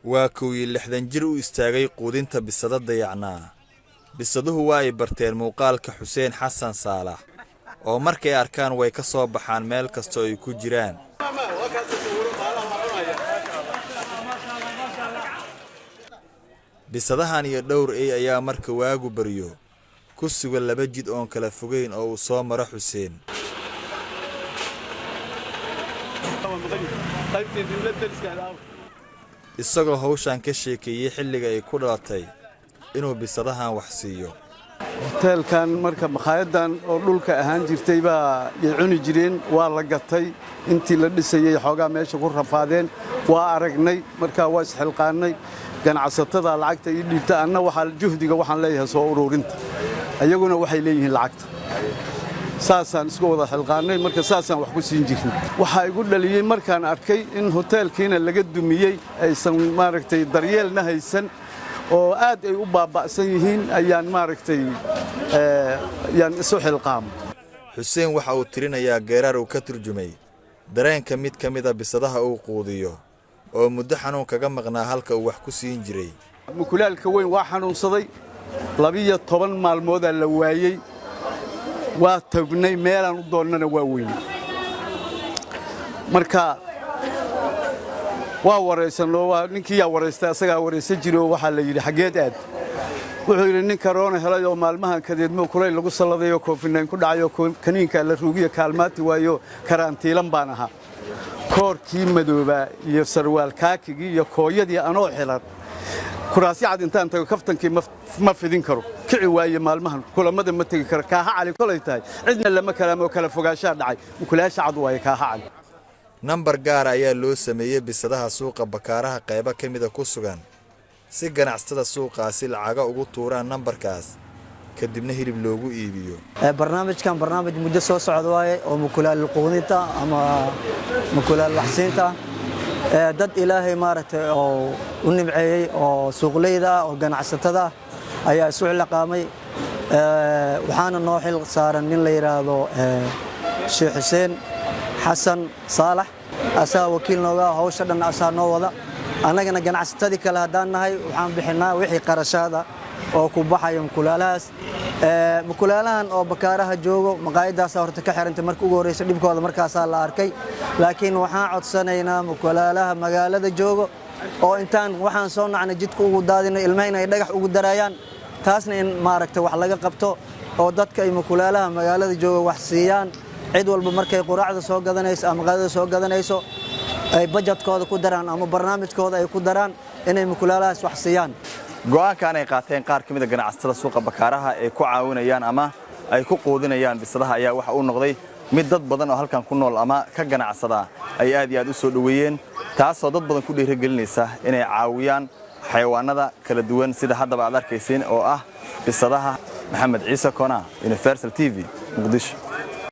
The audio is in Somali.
waa kuwii 60 jir u istaagay quudinta bisada dayacnaa. Bisaduhu waa ay barteen muuqaalka Xuseen Xasan Saalax oo markay arkaan way ka soo baxaan meel kasta oo ay ku jiraan. Bisadahan iyo dhowr ay ayaa marka waagu bariyo ku sugan laba jid oo kala fogeyn oo uu soo maro Xuseen. isagoo hawshan ka sheekeeyay xilliga ay ku dhalatay inuu bisadahan wax siiyo. hoteelkan marka makhaayaddan oo dhulka ahaan jirtay baa ay cuni jireen waa la gatay intii la dhisayay xoogaa meesha ku rafaadeen waa aragnay marka waa isxilqaanay ganacsatada lacagta ii dhiibta anna waxa juhdiga waxaan leeyahay soo ururinta ayaguna waxay leeyihiin lacagta saasaan isku wada xilqaanay marka saasaan wax ku siin jirnay waxa igu dhaliyay markaan arkay in hoteelkiina laga dumiyay aysan maaragtay daryeelna haysan oo aad ay u baaba'san yihiin ayaan maaragtay yaan isu xilqaam. Xuseen waxa uu tirinayaa geerar uu ka turjumay dareenka mid ka mid ah bisadaha uu quudiyo oo muddo xanuun kaga maqnaa halka uu wax ku siin jiray. mukulaalka weyn waa xanuunsaday 12 maalmood la waayay waa tagnay meelaan u doonana waa weyn marka waa wareysano waa ninkii yaa wareystay asaga wareysan jiro waxa la yiri xageed aad wuxuu yiri nin corona helay oo maalmahan kadeed ma kulay lagu saladayo COVID-19 ku dhacayo kaniinka la ruugiyo kaalmaati waayo karantiilan baan ahaa koorkii madooba iyo sarwaal kaakigi iyo kooyadii anoo xilan kuraasi cad intaan tago kaftankii ma fidin karo kici waaye maalmahan kulamada ma tagi karo kaaha cali kolay tahay cidna lama kalaamo kala fogaashaa dhacay mukulaasha cad waaye kaaha cali. nambar gaar ayaa loo sameeyay bisadaha suuqa bakaaraha qaybo ka mid ah ku sugan si ganacsatada suuqaasi lacaga ugu tuuraan nambarkaas kadibna hilib loogu iibiyo. barnaamijkan barnaamij muddo soo socda waaye oo mukulaal quudinta ama mukulaal waxsiinta dad ilaahay maaragtay oo u nimceeyay oo suuqleyda oo ganacsatada ayaa isu xilqaamay waxaana noo xil saaran nin la yiraahdo Sheekh Xuseen Xasan Saalax asaa wakiil nooga hawsha dhan asaa noo wada anagana ganacsatadii kale hadaan nahay waxaan bixinaa wixii qarashaada oo ku baxayo mukulaalahan oo bakaaraha joogo maqaayadaas horta ka xirantay markii ugu horeysay dhibkooda markaas la arkay laakiin waxaan codsanaynaa mukulaalaha magaalada joogo oo intaan waxaan soo nacnay jidka ugu daadinay ilmaha ay dhagax ugu darayaan taasna in maaragtay wax laga qabto oo dadka ay mukulaalaha magaalada joogo wax siiyaan cid walba markay quraacda soo gadanayso ama qadada soo gadanayso ay budgetkooda ku daraan ama barnaamijkooda ay ku daraan inay mukulaalahaas wax siiyaan. go'aankan ay qaateen qaar kamid ah ganacsatada suuqa bakaaraha ay ku caawinayaan ama ay ku quudinayaan bisadaha ayaa waxa uu noqday mid dad badan oo halkan ku nool ama ka ganacsada ay aad iyo aad u soo dhaweeyeen taasoo dad badan ku dhiirigelinaysa inay caawiyaan xayawaanada kala duwan sida haddaba aad arkayseen oo ah bisadaha. Maxamed Ciise Kona, Universal TV, Muqdisho.